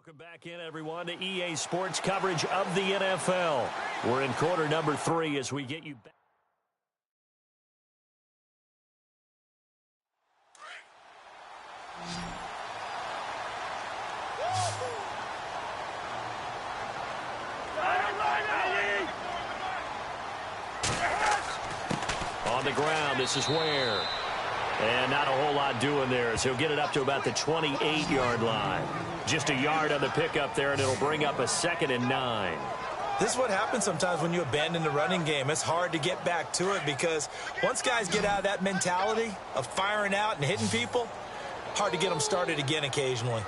Welcome back in, everyone, to EA Sports coverage of the NFL. We're in quarter number 3 as we get you back. On the ground, this is Ware. And not a whole lot doing there as he'll get it up to about the 28-yard line. Just a yard on the pickup there, and it'll bring up a 2nd and 9. This is what happens sometimes when you abandon the running game. It's hard to get back to it because once guys get out of that mentality of firing out and hitting people, hard to get them started again occasionally.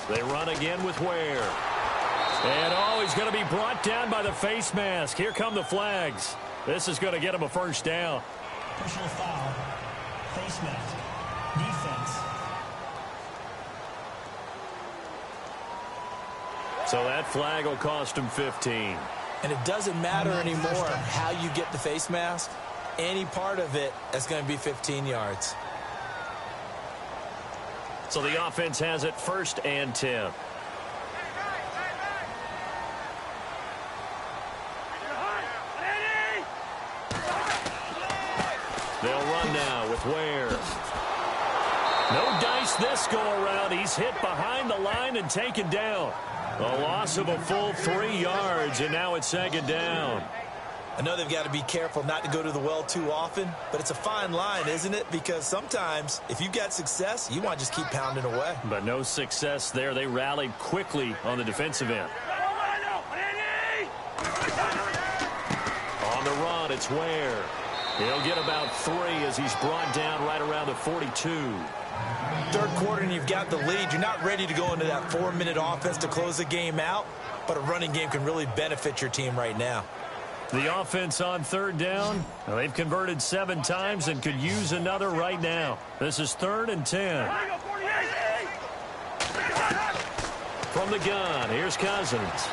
They run again with Ware. And, he's going to be brought down by the face mask. Here come the flags. This is going to get him a first down. Personal foul, face mask, defense. So that flag will cost him 15. And it doesn't matter anymore how you get the face mask. Any part of it is going to be 15 yards. So the offense has it 1st and 10. They'll run now with Ware. No dice this go-around. He's hit behind the line and taken down. A loss of a full 3 yards, and now it's 2nd down. I know they've got to be careful not to go to the well too often, but it's a fine line, isn't it? Because sometimes, if you got success, you want to just keep pounding away. But no success there. They rallied quickly on the defensive end. On the run, it's Ware. He'll get about 3 as he's brought down right around the 42. Third quarter and you've got the lead. You're not ready to go into that 4-minute offense to close the game out, but a running game can really benefit your team right now. The offense on 3rd down. Well, they've converted 7 times and could use another right now. This is 3rd and 10. From the gun, here's Cousins.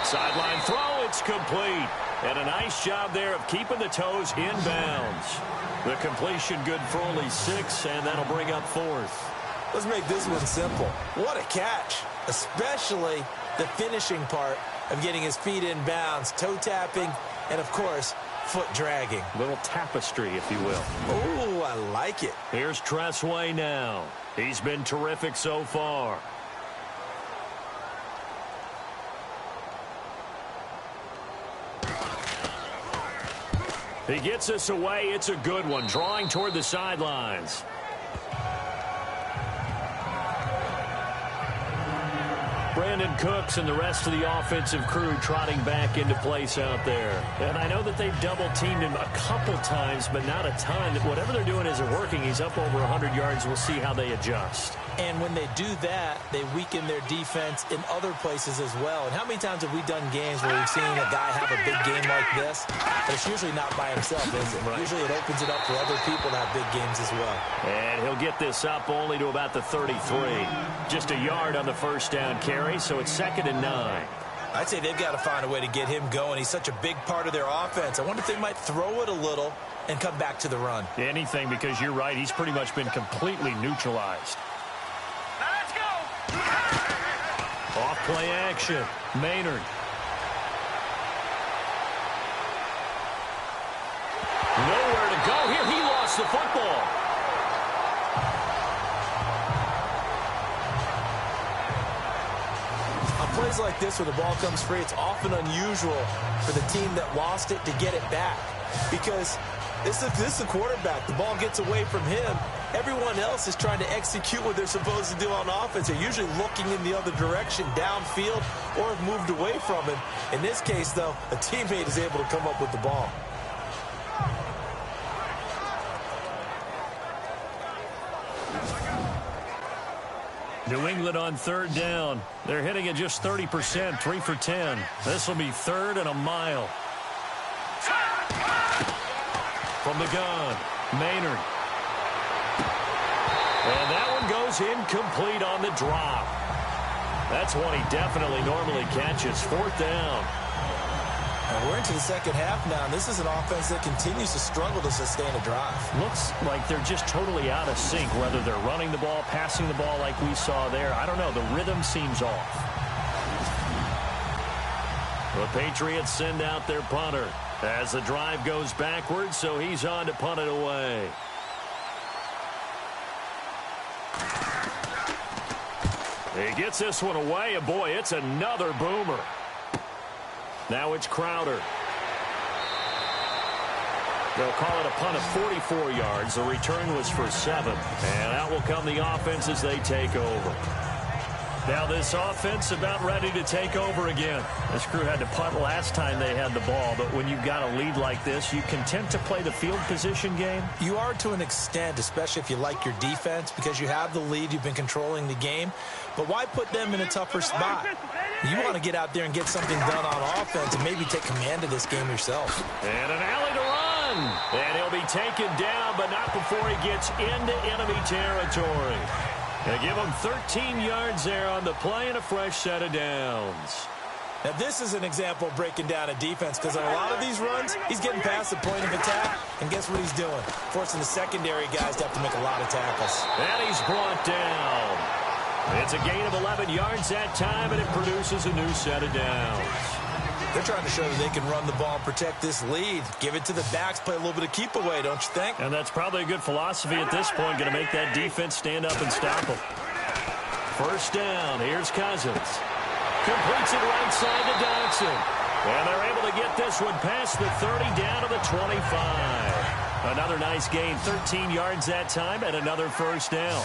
Sideline throw, it's complete. And a nice job there of keeping the toes inbounds. The completion good for only 6, and that'll bring up 4th. Let's make this one simple. What a catch, especially the finishing part of getting his feet in bounds, toe tapping, and, of course, foot dragging. Little tapestry, if you will. Oh, I like it. Here's Tressway now. He's been terrific so far. He gets us away. It's a good one. Drawing toward the sidelines. Brandon Cooks and the rest of the offensive crew trotting back into place out there. And I know that they've double-teamed him a couple times, but not a ton. Whatever they're doing isn't working. He's up over 100 yards. We'll see how they adjust. And when they do that, they weaken their defense in other places as well. And how many times have we done games where we've seen a guy have a big game like this? But it's usually not by himself, is it? Right. Usually it opens it up for other people to have big games as well. And he'll get this up only to about the 33. Just a yard on the first down carry, so it's 2nd and 9. I'd say they've got to find a way to get him going. He's such a big part of their offense. I wonder if they might throw it a little and come back to the run. Anything, because you're right. He's pretty much been completely neutralized. Let's go! Off play action. Maynard. Nowhere to go here. He lost the football. On plays like this where the ball comes free, it's often unusual for the team that lost it to get it back. Because this is the quarterback. The ball gets away from him. Everyone else is trying to execute what they're supposed to do on offense. They're usually looking in the other direction, downfield, or have moved away from him. In this case, though, a teammate is able to come up with the ball. New England on 3rd down. They're hitting it just 30%, 3 for 10. This will be 3rd and a mile. From the gun, Maynard. And that one goes incomplete on the drop. That's one he definitely normally catches. 4th down. And we're into the second half now, and this is an offense that continues to struggle to sustain a drive. Looks like they're just totally out of sync, whether they're running the ball, passing the ball like we saw there. I don't know. The rhythm seems off. The Patriots send out their punter as the drive goes backwards, so he's on to punt it away. He gets this one away, and boy, it's another boomer. Now it's Crowder. They'll call it a punt of 44 yards. The return was for 7. And out will come the offense as they take over. Now this offense about ready to take over again. This crew had to punt last time they had the ball, but when you've got a lead like this, you content to play the field position game? You are to an extent, especially if you like your defense, because you have the lead, you've been controlling the game. But why put them in a tougher spot? You want to get out there and get something done on offense and maybe take command of this game yourself. And an alley to run. And he'll be taken down, but not before he gets into enemy territory. They give him 13 yards there on the play and a fresh set of downs. Now, this is an example of breaking down a defense, because on a lot of these runs, he's getting past the point of attack, and guess what he's doing? Forcing the secondary guys to have to make a lot of tackles. And he's brought down. It's a gain of 11 yards that time, and it produces a new set of downs. They're trying to show that they can run the ball and protect this lead. Give it to the backs, play a little bit of keep away, don't you think? And that's probably a good philosophy at this point, going to make that defense stand up and stop them. First down, here's Cousins. Completes it right side to Dodson. And they're able to get this one past the 30 down to the 25. Another nice gain, 13 yards that time, and another first down.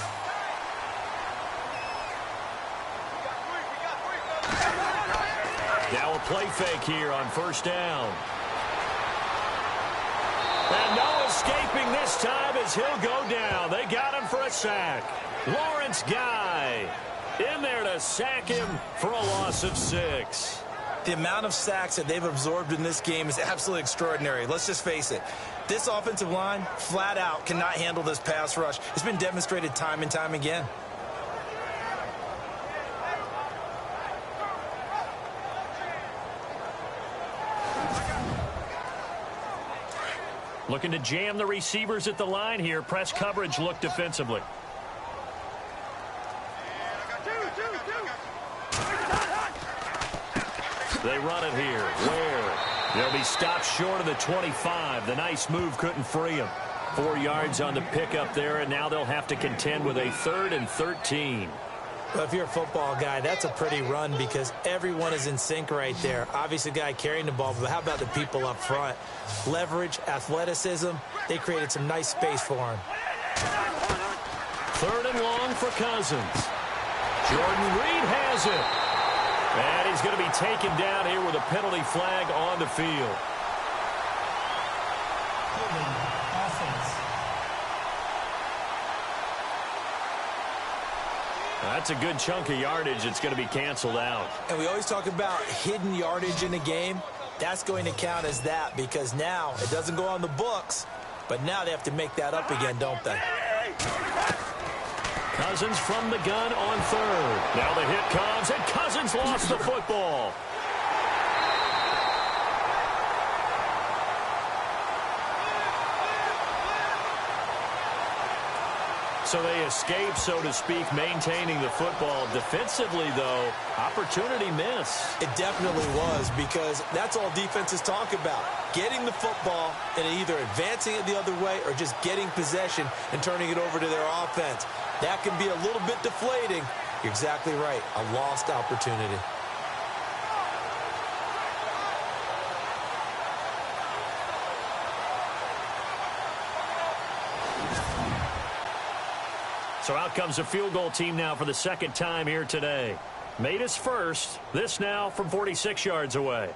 Now a play fake here on first down. And no escaping this time as he'll go down. They got him for a sack. Lawrence Guy in there to sack him for a loss of 6. The amount of sacks that they've absorbed in this game is absolutely extraordinary. Let's just face it. This offensive line, flat out, cannot handle this pass rush. It's been demonstrated time and time again. Looking to jam the receivers at the line here. Press coverage look defensively. They run it here. Where? They'll be stopped short of the 25. The nice move couldn't free him. 4 yards on the pickup there, and now they'll have to contend with a 3rd and 13. Well, if you're a football guy, that's a pretty run because everyone is in sync right there. Obviously, the guy carrying the ball, but how about the people up front? Leverage, athleticism, they created some nice space for him. 3rd and long for Cousins. Jordan Reed has it. And he's going to be taken down here with a penalty flag on the field. That's a good chunk of yardage. It's going to be canceled out. And we always talk about hidden yardage in a game. That's going to count as that because now it doesn't go on the books, but now they have to make that up again, don't they? Cousins from the gun on 3rd. Now the hit comes, and Cousins lost the football. So they escape, so to speak, maintaining the football. Defensively, though, opportunity miss. It definitely was because that's all defenses talk about. Getting the football and either advancing it the other way or just getting possession and turning it over to their offense. That can be a little bit deflating. You're exactly right. A lost opportunity. So out comes the field goal team now for the 2nd time here today. Made his first. This now from 46 yards away.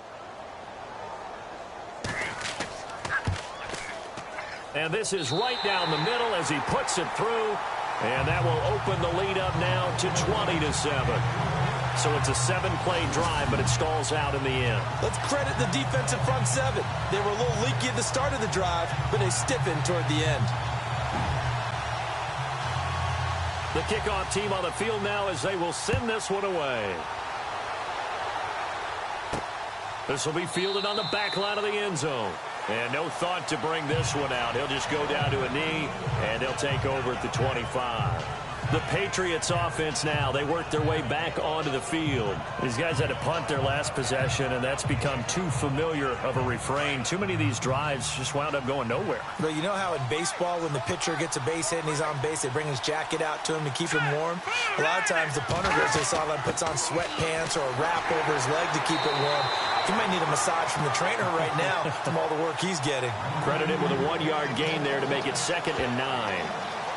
And this is right down the middle as he puts it through. And that will open the lead up now to 20-7. So it's a 7-play drive, but it stalls out in the end. Let's credit the defensive front 7. They were a little leaky at the start of the drive, but they stiffened toward the end. The kickoff team on the field now as they will send this one away. This will be fielded on the back line of the end zone. And no thought to bring this one out. He'll just go down to a knee, and they'll take over at the 25. The Patriots offense now, they work their way back onto the field. These guys had to punt their last possession, and that's become too familiar of a refrain. Too many of these drives just wound up going nowhere. But you know how in baseball, when the pitcher gets a base hit and he's on base, they bring his jacket out to him to keep him warm? A lot of times the punter goes to the sideline, puts on sweatpants or a wrap over his leg to keep it warm. He might need a massage from the trainer right now from all the work he's getting. Credited with a 1-yard gain there to make it 2nd and 9.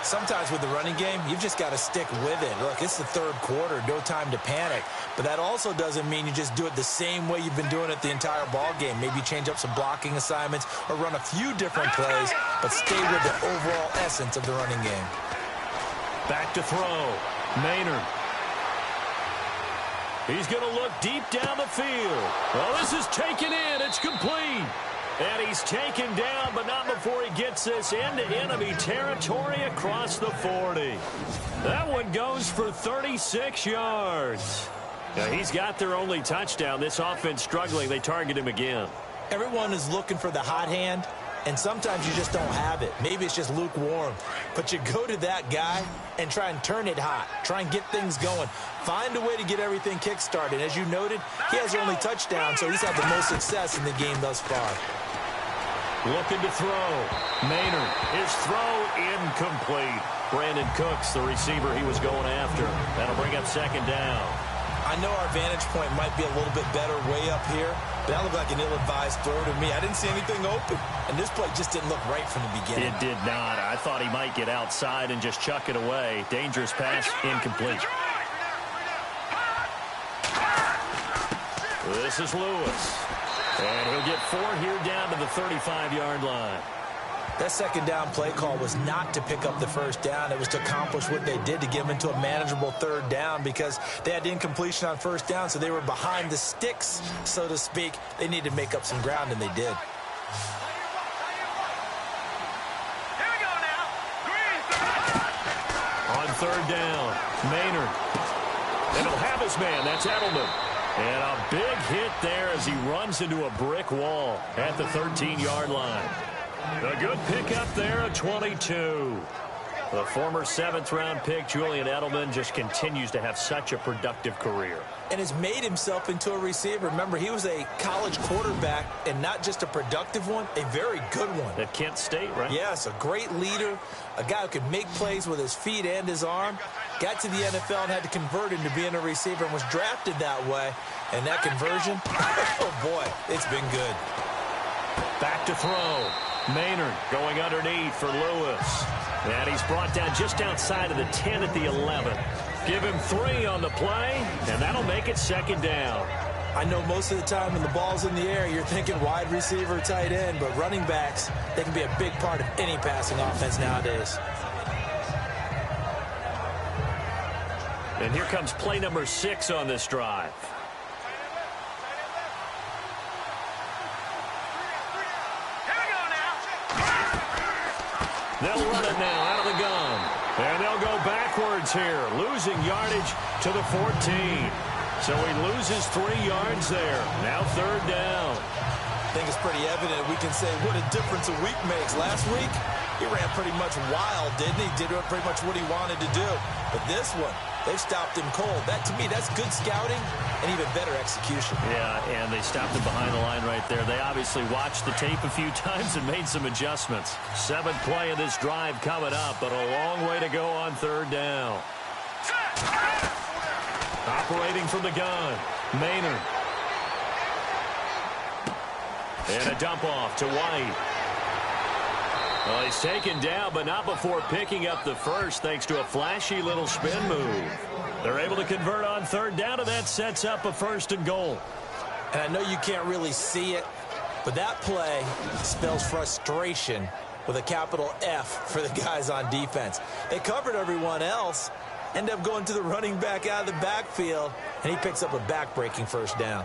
Sometimes with the running game, you've just got to stick with it. Look, it's the third quarter, no time to panic. But that also doesn't mean you just do it the same way you've been doing it the entire ball game. Maybe change up some blocking assignments or run a few different plays, but stay with the overall essence of the running game. Back to throw. Maynard. He's going to look deep down the field. Well, this is taken in. It's complete. And he's taken down, but not before he gets this into enemy territory across the 40. That one goes for 36 yards. Now, he's got their only touchdown. This offense struggling. They target him again. Everyone is looking for the hot hand, and sometimes you just don't have it. Maybe it's just lukewarm. But you go to that guy and try and turn it hot. Try and get things going. Find a way to get everything kick-started. As you noted, he has their only touchdown, so he's had the most success in the game thus far. Looking to throw. Maynard. His throw incomplete. Brandon Cooks, the receiver he was going after. That'll bring up 2nd down. I know our vantage point might be a little bit better way up here, but that looked like an ill-advised throw to me. I didn't see anything open, and this play just didn't look right from the beginning. It did not. I thought he might get outside and just chuck it away. Dangerous pass, incomplete. This is Lewis. And he'll get 4 here down to the 35-yard line. That 2nd down play call was not to pick up the 1st down. It was to accomplish what they did to get them into a manageable 3rd down because they had incompletion on 1st down, so they were behind the sticks, so to speak. They needed to make up some ground, and they did. Here we go now. On 3rd down, Maynard. And he'll have his man. That's Edelman. And a big hit there as he runs into a brick wall at the 13-yard line. A good pickup there at 22. The former 7th-round pick, Julian Edelman, just continues to have such a productive career. And has made himself into a receiver. Remember, he was a college quarterback, and not just a productive one, a very good one. At Kent State, right? Yes, a great leader, a guy who could make plays with his feet and his arm. Got to the NFL and had to convert into being a receiver and was drafted that way. And that conversion, oh boy, it's been good. Back to throw. Maynard going underneath for Lewis. And he's brought down just outside of the 10 at the 11. Give him 3 on the play, and that'll make it 2nd down. I know most of the time when the ball's in the air, you're thinking wide receiver, tight end, but running backs, they can be a big part of any passing offense nowadays. And here comes play number 6 on this drive. They'll run it now out of the gun. And they'll go backwards here, losing yardage to the 14. So he loses 3 yards there. Now 3rd down. I think it's pretty evident we can say what a difference a week makes. Last week, he ran pretty much wild, didn't he? Did pretty much what he wanted to do. But this one, they've stopped him cold. That, to me, that's good scouting and even better execution. Yeah, and they stopped him behind the line right there. They obviously watched the tape a few times and made some adjustments. 7th play of this drive coming up, but a long way to go on 3rd down. Operating from the gun, Maynard. And a dump off to White. Well, he's taken down, but not before picking up the 1st thanks to a flashy little spin move. They're able to convert on 3rd down, and that sets up a 1st and goal. And I know you can't really see it, but that play spells frustration with a capital F for the guys on defense. They covered everyone else, end up going to the running back out of the backfield, and he picks up a back-breaking 1st down.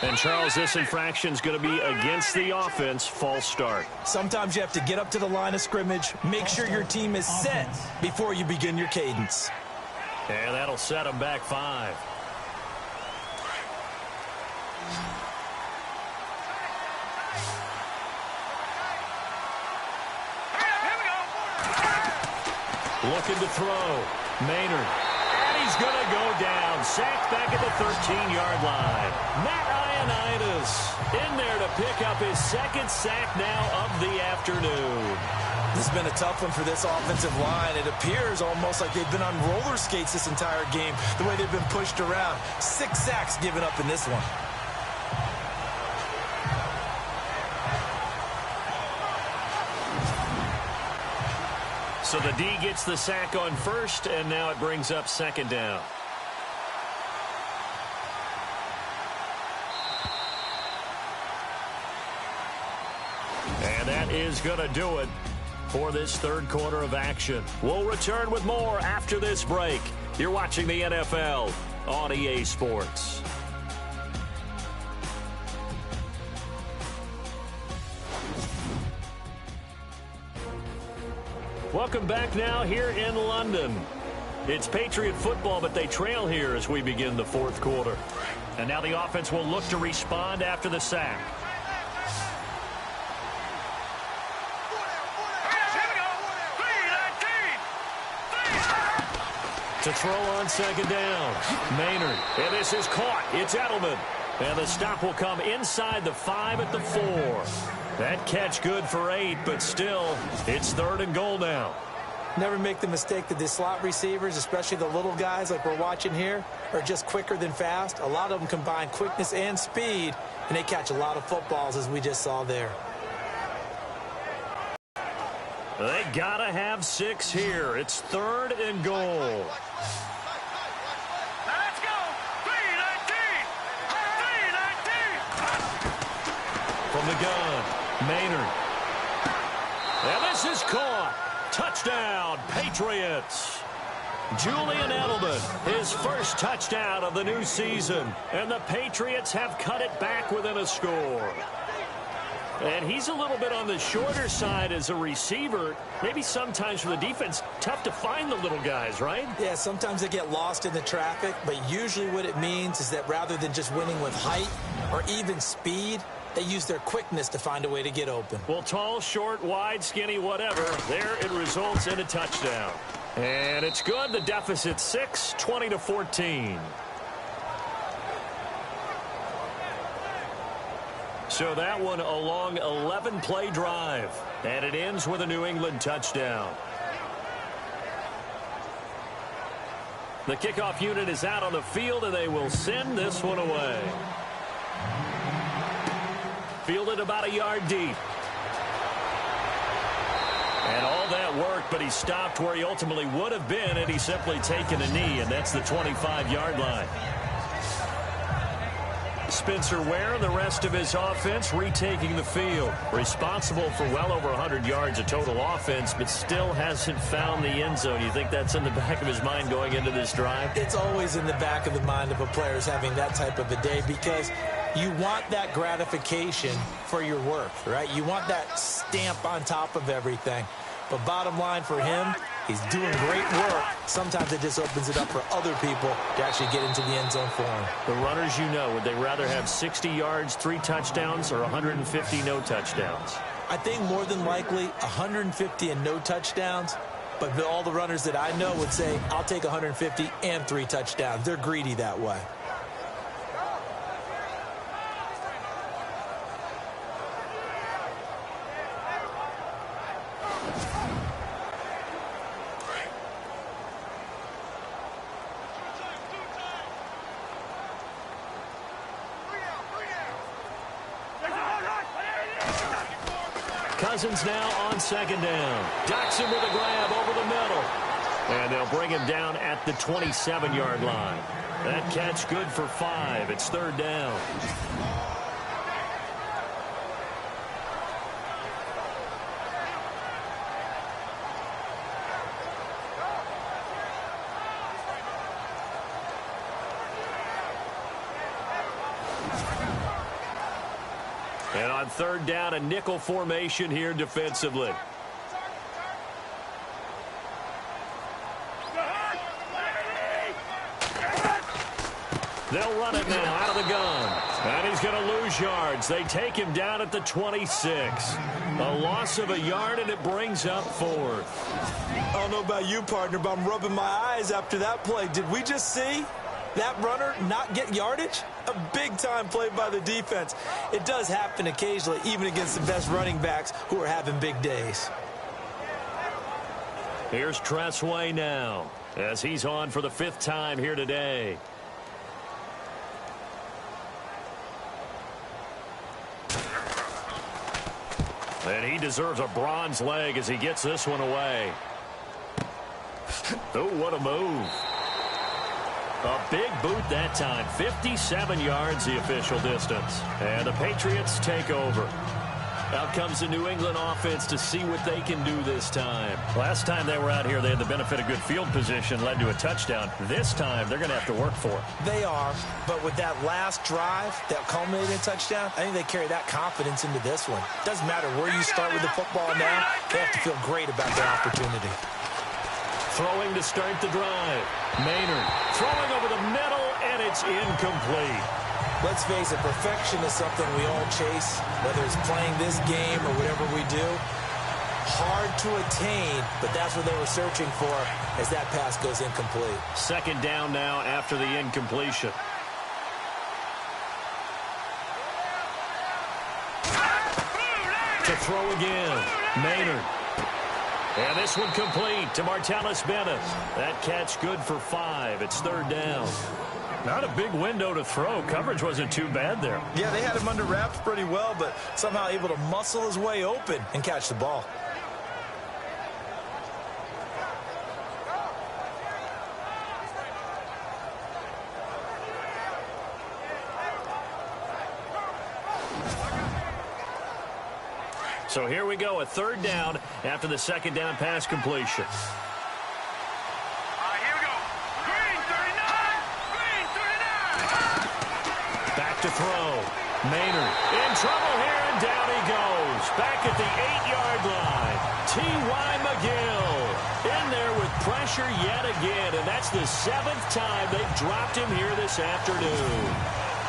And, Charles, this infraction is going to be against the offense. False start. Sometimes you have to get up to the line of scrimmage, make sure your team is set before you begin your cadence. And that'll set them back 5. Looking to throw. Maynard. And he's going to go down. Sacked back at the 13-yard line. Matt Ioannidis in there to pick up his second sack now of the afternoon. This has been a tough one for this offensive line. It appears almost like they've been on roller skates this entire game, the way they've been pushed around. 6 sacks given up in this one. So the D gets the sack on first, and now it brings up second down. And that is going to do it for this third quarter of action. We'll return with more after this break. You're watching the NFL on EA Sports. Welcome back now here in London. It's Patriot football, but they trail here as we begin the fourth quarter. And now the offense will look to respond after the sack. To throw on second down. Maynard. And this is caught. It's Edelman. And the stop will come inside the 5 at the 4. That catch good for 8, but still, it's 3rd and goal now. Never make the mistake that the slot receivers, especially the little guys like we're watching here, are just quicker than fast. A lot of them combine quickness and speed, and they catch a lot of footballs, as we just saw there. They gotta have 6 here. It's 3rd and goal. Let's go. 3-19. 3-19. From the gun, Maynard. And this is caught. Touchdown, Patriots. Julian Edelman, his first touchdown of the new season. And the Patriots have cut it back within a score. And he's a little bit on the shorter side as a receiver. Maybe sometimes for the defense, tough to find the little guys, right? Yeah, sometimes they get lost in the traffic, but usually what it means is that rather than just winning with height or even speed, they use their quickness to find a way to get open. Well, tall, short, wide, skinny, whatever, there it results in a touchdown. And it's good. The deficit 6, 20-14. So that one a long 11-play drive. And it ends with a New England touchdown. The kickoff unit is out on the field, and they will send this one away. Fielded about a yard deep. And all that worked, but he stopped where he ultimately would have been had he simply taken a knee, and that's the 25-yard line. Spencer Ware and the rest of his offense retaking the field. Responsible for well over 100 yards of total offense, but still hasn't found the end zone. You think that's in the back of his mind going into this drive? It's always in the back of the mind of a player having that type of a day, because you want that gratification for your work, right? You want that stamp on top of everything. But bottom line for him, he's doing great work. Sometimes it just opens it up for other people to actually get into the end zone for him. The runners, you know, would they rather have 60 yards, 3 touchdowns, or 150 no touchdowns? I think more than likely 150 and no touchdowns. But all the runners that I know would say, I'll take 150 and 3 touchdowns. They're greedy that way. Cousins now on second down. Docks him with a grab over the middle. And they'll bring him down at the 27-yard line. That catch good for 5. It's 3rd down. And on third down, a nickel formation here defensively. They'll run it now out of the gun. And he's going to lose yards. They take him down at the 26. A loss of a yard, and it brings up fourth. I don't know about you, partner, but I'm rubbing my eyes after that play. Did we just see that runner not get yardage? A big-time play by the defense. It does happen occasionally, even against the best running backs who are having big days. Here's Tressway now, as he's on for the 5th time here today. And he deserves a bronze leg as he gets this one away. Oh, what a move. A big boot that time. 57 yards the official distance. And the Patriots take over. Out comes the New England offense to see what they can do this time. Last time they were out here, they had the benefit of good field position, led to a touchdown. This time, they're going to have to work for it. They are, but with that last drive that culminated in a touchdown, I think they carry that confidence into this one. Doesn't matter where you start with the football now, they have to feel great about their opportunity. Throwing to start the drive. Maynard throwing over the middle, and it's incomplete. Let's face it, perfection is something we all chase, whether it's playing this game or whatever we do. Hard to attain, but that's what they were searching for as that pass goes incomplete. Second down now after the incompletion. To throw again. Maynard. And this one complete to Martellus Bennett. That catch good for 5. It's third down. Not a big window to throw. Coverage wasn't too bad there. Yeah, they had him under wraps pretty well, but somehow able to muscle his way open and catch the ball. So here we go, a third down after the second down pass completion. Here we go. Green 39. Green 39. Back to throw. Maynard in trouble here, and down he goes. Back at the 8-yard line. T.Y. McGill in there with pressure yet again, and that's the 7th time they've dropped him here this afternoon.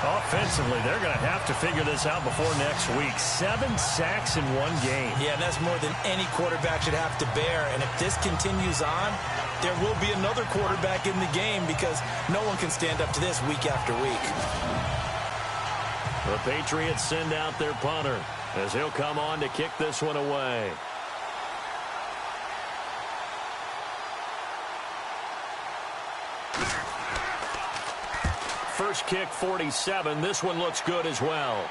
Offensively, they're going to have to figure this out before next week. 7 sacks in one game. Yeah, and that's more than any quarterback should have to bear. And if this continues on, there will be another quarterback in the game because no one can stand up to this week after week. The Patriots send out their punter as he'll come on to kick this one away. First kick, 47. This one looks good as well.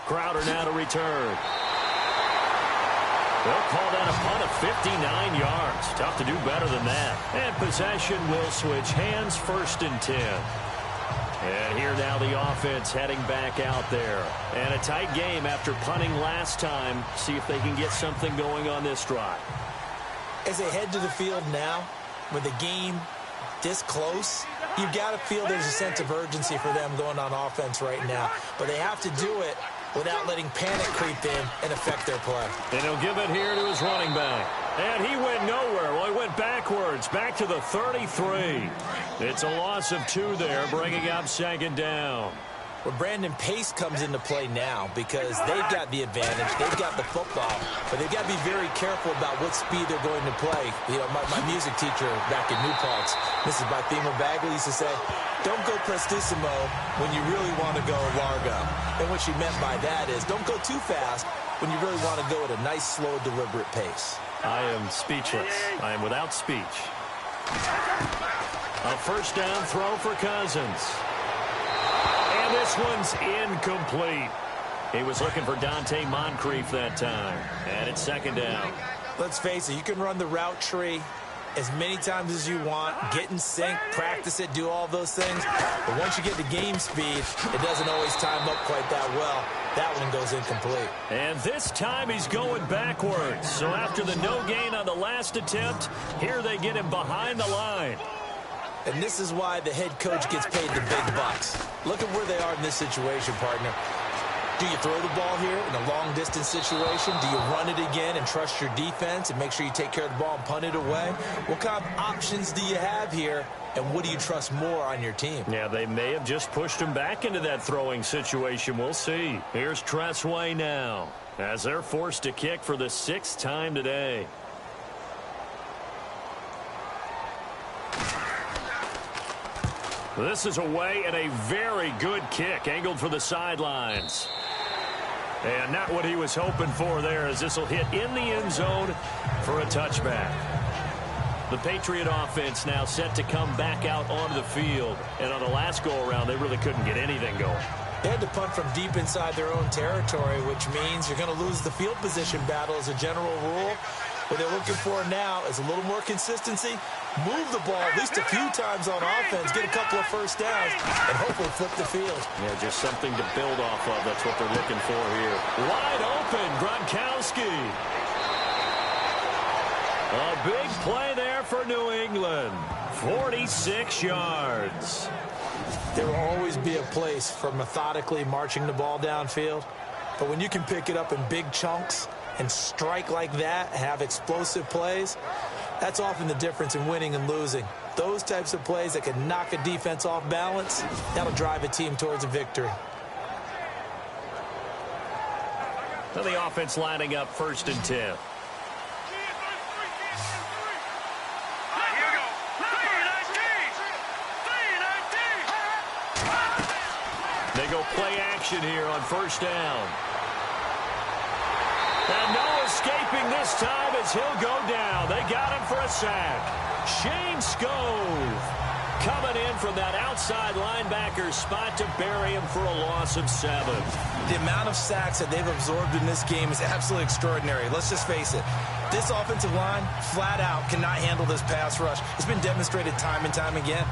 Crowder now to return. They'll call that a punt of 59 yards. Tough to do better than that. And possession will switch hands, 1st and 10. And here now the offense heading back out there. And a tight game after punting last time. See if they can get something going on this drive. As they head to the field now, with the game this close, you've got to feel there's a sense of urgency for them going on offense right now. But they have to do it without letting panic creep in and affect their play. And he'll give it here to his running back. And he went nowhere. Well, he went backwards, back to the 33. It's a loss of 2 there, bringing up 2nd down. Well, Brandon, pace comes into play now because they've got the advantage. They've got the football, but they've got to be very careful about what speed they're going to play. You know, my music teacher back in New Paltz, Mrs. Bythema Bagley, used to say, don't go prestissimo when you really want to go largo. And what she meant by that is don't go too fast when you really want to go at a nice, slow, deliberate pace. I am speechless. I am without speech. A first down throw for Cousins. And this one's incomplete. He was looking for Dante Moncrief that time. And it's 2nd down. Let's face it, you can run the route tree as many times as you want, get in sync, practice it, do all those things. But once you get to game speed, it doesn't always time up quite that well. That one goes incomplete. And this time he's going backwards. So after the no gain on the last attempt, here they get him behind the line. And this is why the head coach gets paid the big bucks. Look at where they are in this situation, partner. Do you throw the ball here in a long-distance situation? Do you run it again and trust your defense and make sure you take care of the ball and punt it away? What kind of options do you have here, and what do you trust more on your team? Yeah, they may have just pushed him back into that throwing situation. We'll see. Here's Tressway now as they're forced to kick for the 6th time today. This is away and a very good kick angled for the sidelines. And not what he was hoping for there, as this will hit in the end zone for a touchback. The Patriot offense now set to come back out onto the field. And on the last go-around, they really couldn't get anything going. They had to punt from deep inside their own territory, which means you're going to lose the field position battle as a general rule. What they're looking for now is a little more consistency, move the ball at least a few times on offense, get a couple of first downs, and hopefully flip the field. Yeah, just something to build off of. That's what they're looking for here. Wide open, Gronkowski. A big play there for New England. 46 yards. There will always be a place for methodically marching the ball downfield, but when you can pick it up in big chunks and strike like that, have explosive plays, that's often the difference in winning and losing. Those types of plays that can knock a defense off balance, that'll drive a team towards a victory. And the offense lining up 1st and 10. They go play action here on 1st down. And no escaping this time as he'll go down. They got him for a sack. Shane Scove coming in from that outside linebacker spot to bury him for a loss of 7. The amount of sacks that they've absorbed in this game is absolutely extraordinary. Let's just face it. This offensive line, flat out, cannot handle this pass rush. It's been demonstrated time and time again.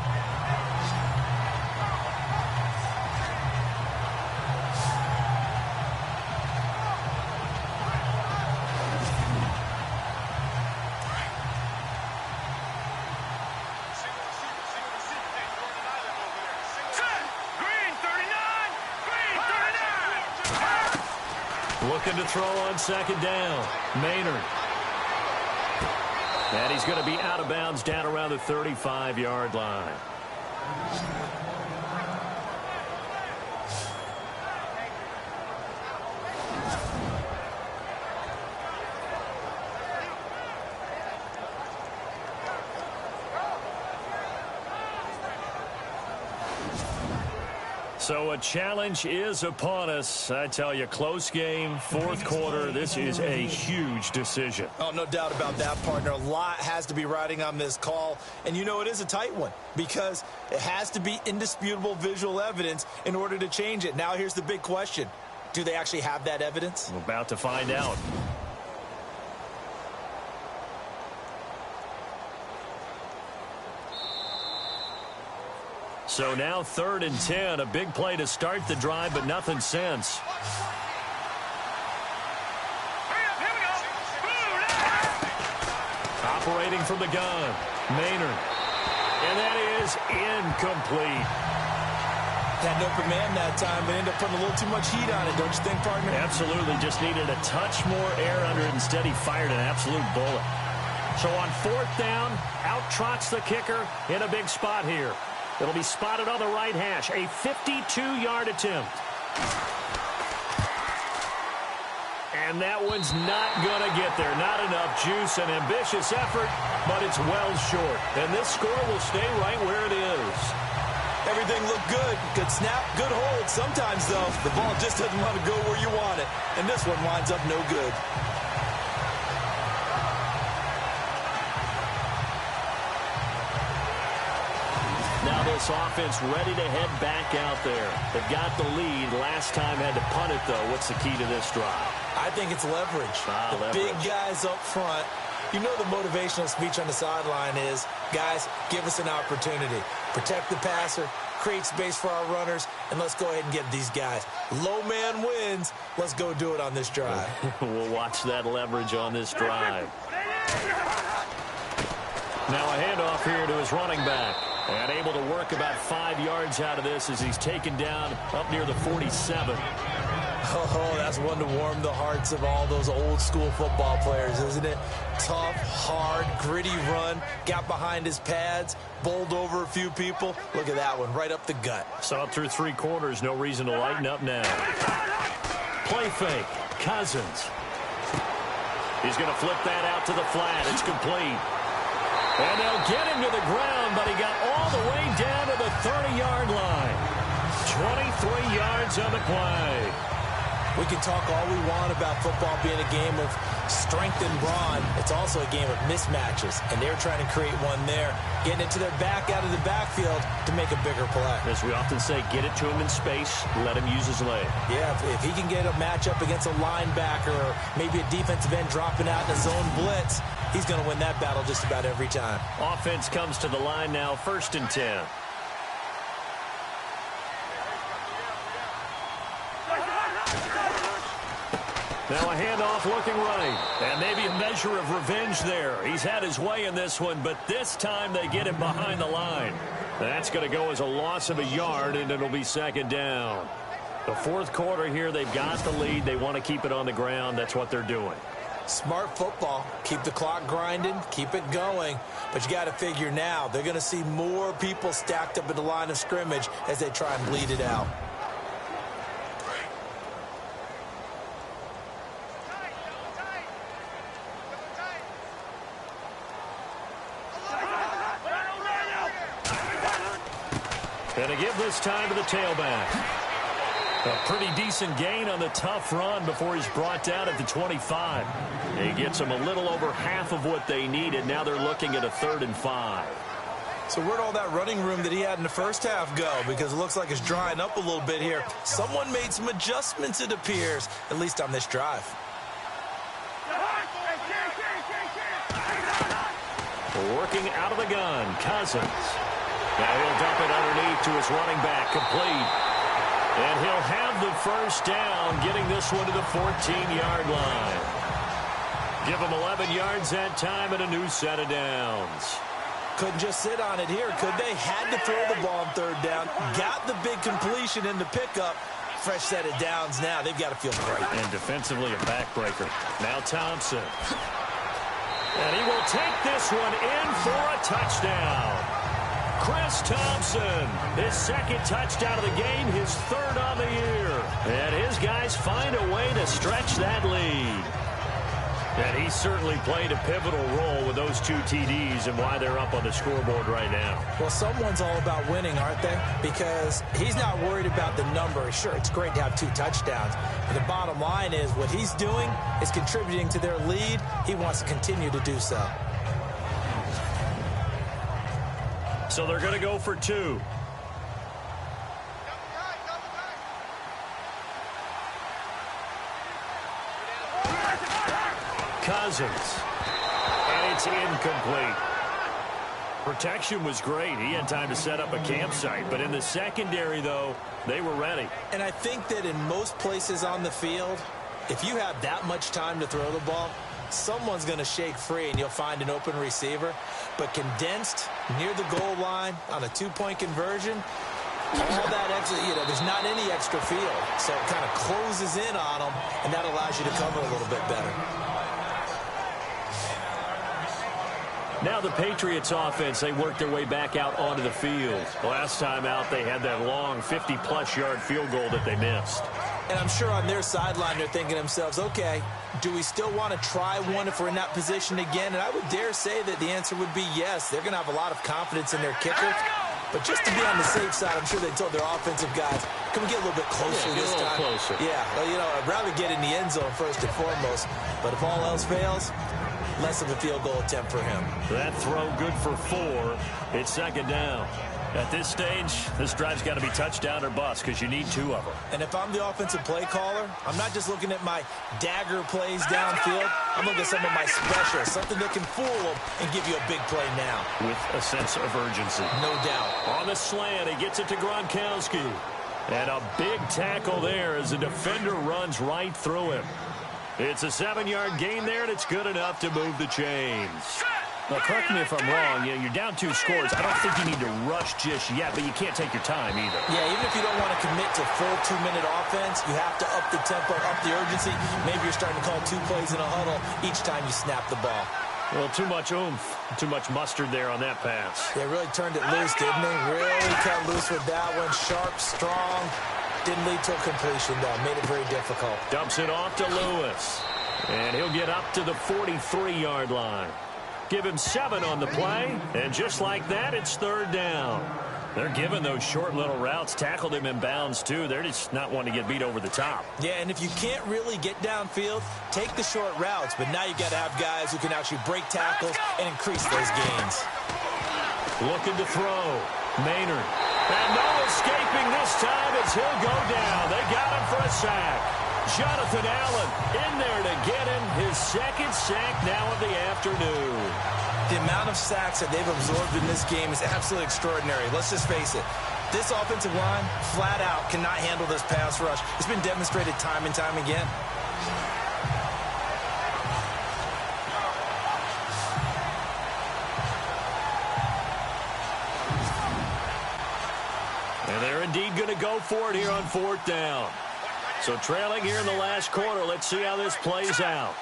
Looking to throw on 2nd down. Maynard. And he's going to be out of bounds down around the 35-yard line. So a challenge is upon us. I tell you, close game, 4th quarter. This is a huge decision. Oh, no doubt about that, partner. A lot has to be riding on this call. And you know it is a tight one because it has to be indisputable visual evidence in order to change it. Now here's the big question. Do they actually have that evidence? We're about to find out. So now 3rd and 10, a big play to start the drive, but nothing since. Operating from the gun, Maynard. And that is incomplete. Had no command that time, but ended up putting a little too much heat on it, don't you think, partner? Absolutely, just needed a touch more air under it. Instead, he fired an absolute bullet. So on 4th down, out trots the kicker in a big spot here. It'll be spotted on the right hash. A 52-yard attempt. And that one's not going to get there. Not enough juice, an ambitious effort, but it's well short. And this score will stay right where it is. Everything looked good. Good snap, good hold. Sometimes, though, the ball just doesn't want to go where you want it. And this one winds up no good. Now this offense ready to head back out there. They've got the lead. Last time had to punt it, though. What's the key to this drive? I think it's leverage. Leverage. Big guys up front. You know the motivational speech on the sideline is, guys, give us an opportunity. Protect the passer, create space for our runners, and let's go ahead and get these guys. Low man wins. Let's go do it on this drive. We'll watch that leverage on this drive. Now a handoff here to his running back. And able to work about 5 yards out of this as he's taken down up near the 47. Oh, that's one to warm the hearts of all those old school football players, isn't it? Tough, hard, gritty run, got behind his pads, bowled over a few people. Look at that one, right up the gut. Saw it through 3 quarters, no reason to lighten up now. Play fake, Cousins. He's going to flip that out to the flat. It's complete. And they'll get him to the ground, but he got all the way down to the 30-yard line. 23 yards on the play. We can talk all we want about football being a game of strength and brawn. It's also a game of mismatches, and they're trying to create one there, getting it to their back out of the backfield to make a bigger play. As we often say, get it to him in space, let him use his leg. Yeah, if he can get a matchup against a linebacker or maybe a defensive end dropping out in a zone blitz, he's going to win that battle just about every time. Offense comes to the line now, 1st and 10. Now a handoff looking right. And maybe a measure of revenge there. He's had his way in this one, but this time they get him behind the line. That's going to go as a loss of a yard, and it'll be 2nd down. The 4th quarter here, they've got the lead. They want to keep it on the ground. That's what they're doing. Smart football. Keep the clock grinding. Keep it going. But you got to figure now, they're going to see more people stacked up at the line of scrimmage as they try and bleed it out. And a give this time to the tailback. A pretty decent gain on the tough run before he's brought down at the 25. He gets them a little over half of what they needed. Now they're looking at a 3rd and 5. So where'd all that running room that he had in the first half go? Because it looks like it's drying up a little bit here. Someone made some adjustments, it appears, at least on this drive. Working out of the gun, Cousins. Now he'll dump it underneath to his running back, complete. And he'll have the 1st down, getting this one to the 14-yard line. Give him 11 yards that time and a new set of downs. Couldn't just sit on it here, could they? Had to throw the ball on 3rd down. Got the big completion in the pickup. Fresh set of downs now. They've got to feel great. And defensively a backbreaker. Now Thompson. And he will take this one in for a touchdown. Chris Thompson, his 2nd touchdown of the game, his 3rd on the year. And his guys find a way to stretch that lead. And he certainly played a pivotal role with those 2 TDs and why they're up on the scoreboard right now. Well, someone's all about winning, aren't they? Because he's not worried about the number. Sure, it's great to have 2 touchdowns. But the bottom line is what he's doing is contributing to their lead. He wants to continue to do so. So they're going to go for 2. Cousins. And it's incomplete. Protection was great. He had time to set up a campsite. But in the secondary, though, they were ready. And I think that in most places on the field, if you have that much time to throw the ball, someone's going to shake free and you'll find an open receiver. But condensed near the goal line on a 2-point conversion, all that extra, there's not any extra field. So it kind of closes in on them, and that allows you to cover a little bit better. Now the Patriots offense, they worked their way back out onto the field. Last time out, they had that long 50-plus yard field goal that they missed. And I'm sure on their sideline, they're thinking to themselves, okay, do we still want to try one if we're in that position again? And I would dare say that the answer would be yes. They're going to have a lot of confidence in their kicker. But just to be on the safe side, I'm sure they told their offensive guys, can we get a little bit closer this time? Closer. Yeah, well, I'd rather get in the end zone first and foremost. But if all else fails, less of a field goal attempt for him. That throw good for 4. It's 2nd down. At this stage, this drive's got to be touchdown or bust because you need 2 of them. And if I'm the offensive play caller, I'm not just looking at my dagger plays downfield. I'm looking at some of my specials, something that can fool them and give you a big play now. With a sense of urgency. No doubt. On the slant, he gets it to Gronkowski. And a big tackle there as the defender runs right through him. It's a 7-yard gain there, and it's good enough to move the chains. Well, correct me if I'm wrong. You're down 2 scores. I don't think you need to rush just yet, but you can't take your time either. Yeah, even if you don't want to commit to full 2-minute offense, you have to up the tempo, up the urgency. Maybe you're starting to call 2 plays in a huddle each time you snap the ball. Well, too much oomph, too much mustard there on that pass. They really turned it loose, didn't they? Really cut loose with that one. Sharp, strong. Didn't lead to a completion, though. Made it very difficult. Dumps it off to Lewis. And he'll get up to the 43-yard line. Give him 7 on the play, and just like that, it's 3rd down. They're giving those short little routes. Tackled him in bounds, too. They're just not wanting to get beat over the top. Yeah, and if you can't really get downfield, take the short routes. But now you got to have guys who can actually break tackles and increase those gains. Looking to throw. Maynard. And no escaping this time as he'll go down. They got him for a sack. Jonathan Allen in there to get him his 2nd sack now of the afternoon. The amount of sacks that they've absorbed in this game is absolutely extraordinary. Let's just face it. This offensive line, flat out, cannot handle this pass rush. It's been demonstrated time and time again. And they're indeed going to go for it here on 4th down. So trailing here in the last quarter. Let's see how this plays out.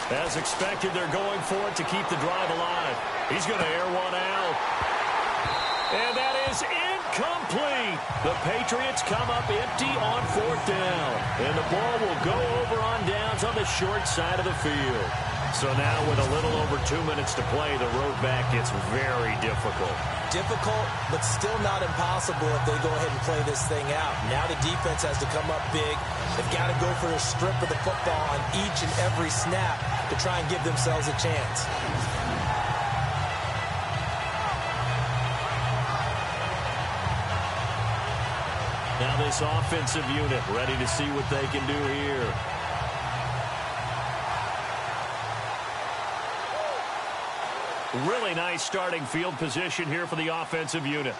As expected, they're going for it to keep the drive alive. He's going to air one out. And that is incomplete. The Patriots come up empty on 4th down. And the ball will go over on downs on the short side of the field. So now with a little over 2 minutes to play, the road back gets very difficult. Difficult, but still not impossible if they go ahead and play this thing out. Now the defense has to come up big. They've got to go for a strip of the football on each and every snap to try and give themselves a chance. Now this offensive unit ready to see what they can do here. Really nice starting field position here for the offensive unit.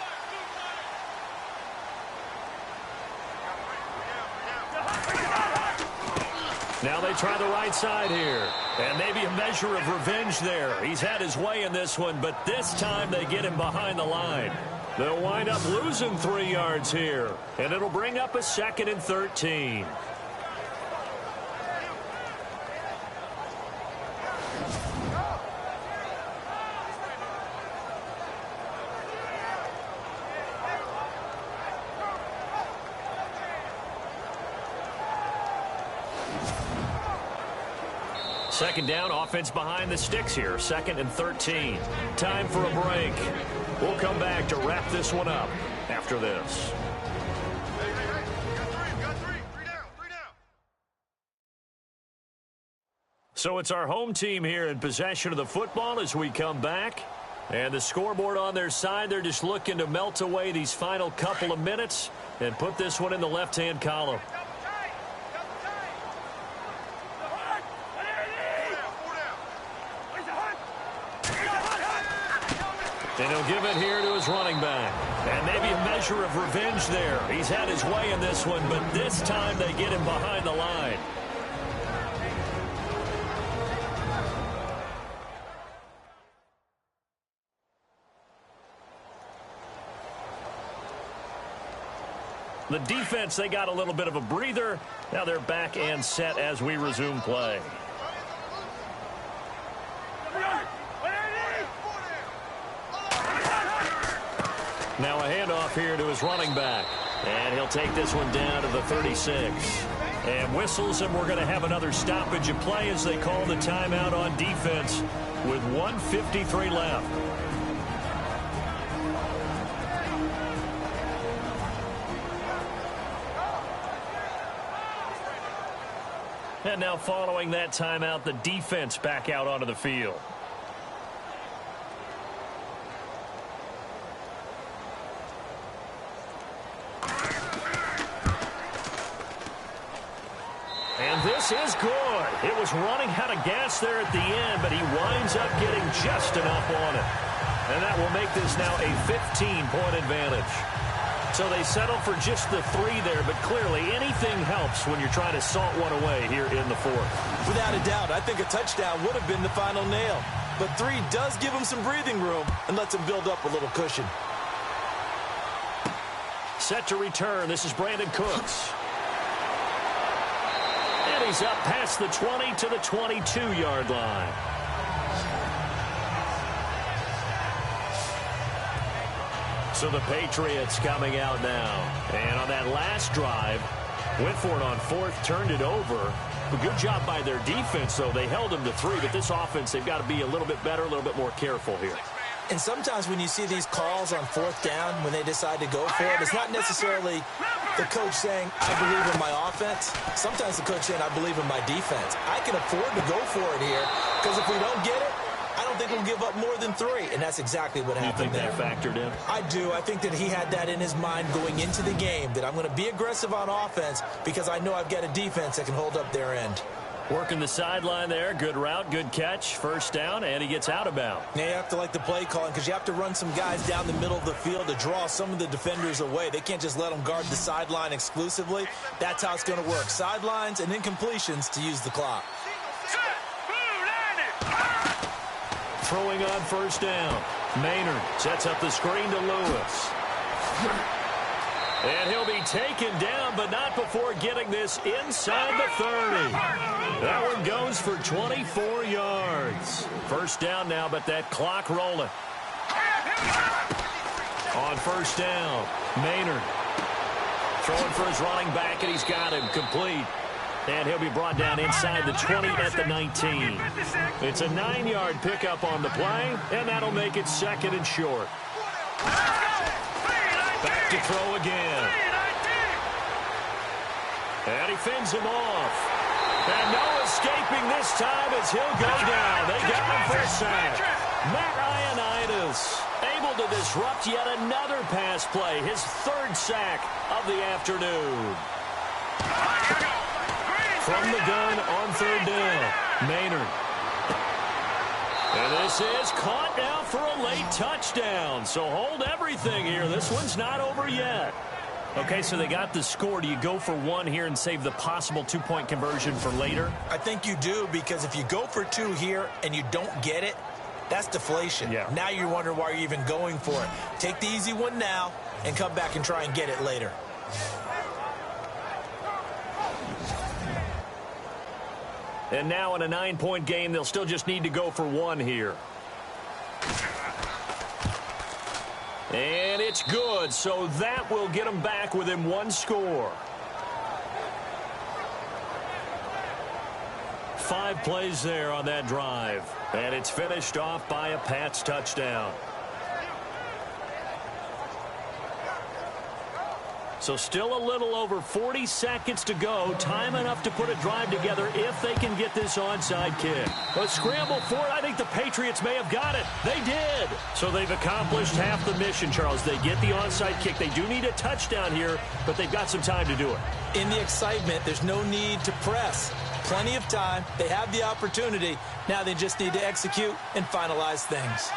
Now they try the right side here. And maybe a measure of revenge there. He's had his way in this one, but this time they get him behind the line. They'll wind up losing 3 yards here. And it'll bring up a 2nd and 13. Second down, offense behind the sticks here. 2nd and 13. Time for a break. We'll come back to wrap this one up after this. Got three down. So it's our home team here in possession of the football as we come back. And the scoreboard on their side, they're just looking to melt away these final couple of minutes and put this one in the left-hand column. And he'll give it here to his running back. And maybe a measure of revenge there. He's had his way in this one, but this time they get him behind the line. The defense, they got a little bit of a breather. Now they're back and set as we resume play. Now a handoff here to his running back. And he'll take this one down to the 36. And whistles, and we're going to have another stoppage of play as they call the timeout on defense with 1:53 left. And now following that timeout, the defense back out onto the field. And this is good. It was running out of gas there at the end, but he winds up getting just enough on it. And that will make this now a 15-point advantage. So they settle for just the 3 there, but clearly anything helps when you're trying to salt one away here in the 4th. Without a doubt, I think a touchdown would have been the final nail. But 3 does give him some breathing room and lets him build up a little cushion. Set to return. This is Brandon Cooks. And he's up past the 20 to the 22-yard line. So the Patriots coming out now. And on that last drive, went for it on 4th, turned it over. A good job by their defense, though. They held them to 3, but this offense, they've got to be a little bit better, a little bit more careful here. And sometimes when you see these calls on 4th down, when they decide to go for it, it's not necessarily the coach saying, I believe in my offense. Sometimes the coach saying, I believe in my defense. I can afford to go for it here, because if we don't get it, I don't think we'll give up more than 3, and that's exactly what happened there. You think that factored in? I do. I think that he had that in his mind going into the game, that I'm going to be aggressive on offense because I know I've got a defense that can hold up their end. Working the sideline there. Good route, good catch. First down, and he gets out of bounds. Now you have to like the play calling because you have to run some guys down the middle of the field to draw some of the defenders away. They can't just let them guard the sideline exclusively. That's how it's going to work. Sidelines and incompletions to use the clock. Throwing on first down. Maynard sets up the screen to Lewis. And he'll be taken down, but not before getting this inside the 30. That one goes for 24 yards. First down now, but that clock rolling. On first down, Maynard throwing for his running back, and he's got him complete. And he'll be brought down inside the 20 at the 19. It's a 9-yard pickup on the play, and that'll make it 2nd and short. Back to throw again. And he fends him off. And no escaping this time as he'll go down. They got him for a sack. Matt Ioannidis able to disrupt yet another pass play. His 3rd sack of the afternoon. From the gun on 3rd down, Maynard. And this is caught now for a late touchdown. So hold everything here. This one's not over yet. Okay, so they got the score. Do you go for 1 here and save the possible 2-point conversion for later? I think you do, because if you go for 2 here and you don't get it, that's deflation. Yeah. Now you're wondering why you're even going for it. Take the easy one now and come back and try and get it later. And now in a 9-point game, they'll still just need to go for 1 here. And it's good, so that will get them back within 1 score. 5 plays there on that drive. And it's finished off by a Pats touchdown. So still a little over 40 seconds to go. Time enough to put a drive together if they can get this onside kick. A scramble for it. I think the Patriots may have got it. They did. So they've accomplished half the mission, Charles. They get the onside kick. They do need a touchdown here, but they've got some time to do it. In the excitement, there's no need to press. Plenty of time. They have the opportunity. Now they just need to execute and finalize things.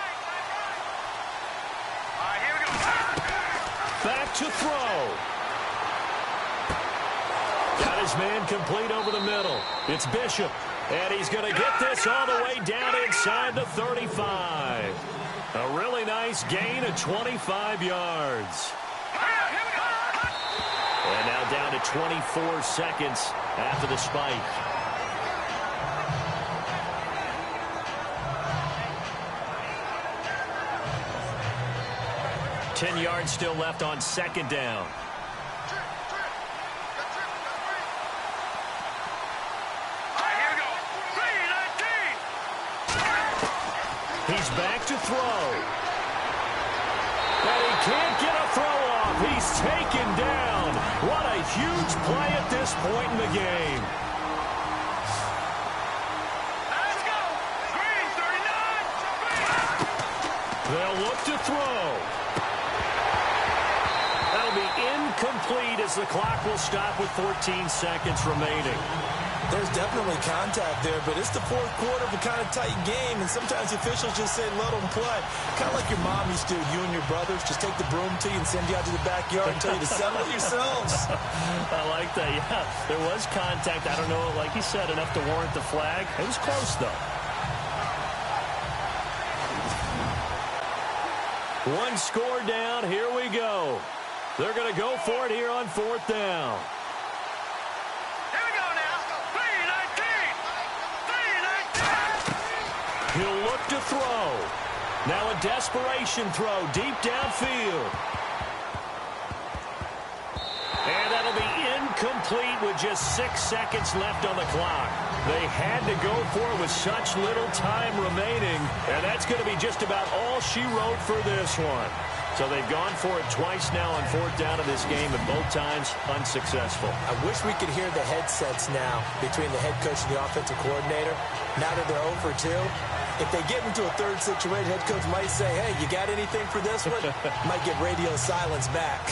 Back to throw. Got his man complete over the middle. It's Bishop. And he's going to get this all the way down inside the 35. A really nice gain of 25 yards. And now down to 24 seconds after the spike. Ten yards still left on 2nd down. He's back to throw. And he can't get a throw off. He's taken down. What a huge play at this point in the game. Let's go. Green, 39. They'll look to throw. That'll be incomplete as the clock will stop with 14 seconds remaining. There's definitely contact there, but it's the fourth quarter of a kind of tight game, and sometimes the officials just say, let them play. Kind of like your mom used to, you and your brothers, just take the broom to you and send you out to the backyard and tell you to settle it yourselves. I like that, yeah. There was contact. I don't know, like you said, enough to warrant the flag. It was close, though. One score down. Here we go. They're going to go for it here on fourth down. He'll look to throw. Now a desperation throw deep downfield. And that'll be incomplete with just 6 seconds left on the clock. They had to go for it with such little time remaining. And that's going to be just about all she wrote for this one. So they've gone for it twice now on fourth down in this game, and both times unsuccessful. I wish we could hear the headsets now between the head coach and the offensive coordinator. Now that they're 0 for 2, if they get into a third situation, head coach might say, hey, you got anything for this one? Might get radio silence back.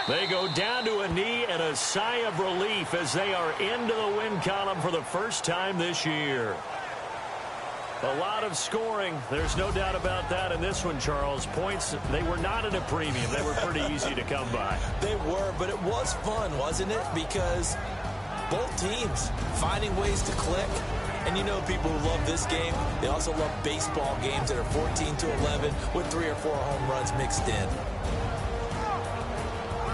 They go down to a knee and a sigh of relief as they are into the win column for the first time this year. A lot of scoring. There's no doubt about that in this one, Charles. Points, they were not at a premium. They were pretty easy to come by. They were, but it was fun, wasn't it? Because both teams finding ways to click. And you know people who love this game, they also love baseball games that are 14-11 with 3 or 4 home runs mixed in.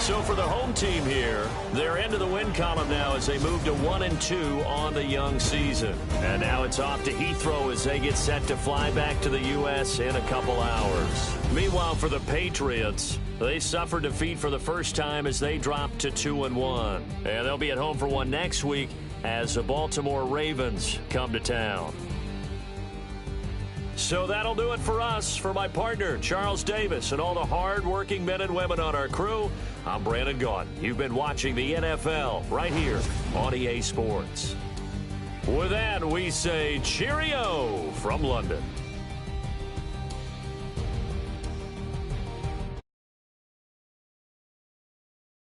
So for the home team here, they're into the win column now as they move to 1-2 on the young season. And now it's off to Heathrow as they get set to fly back to the U.S. in a couple hours. Meanwhile, for the Patriots, they suffered defeat for the first time as they dropped to 2-1. And they'll be at home for one next week as the Baltimore Ravens come to town. So that'll do it for us. For my partner, Charles Davis, and all the hard-working men and women on our crew, I'm Brandon Gaudin. You've been watching the NFL right here on EA Sports. With that, we say cheerio from London.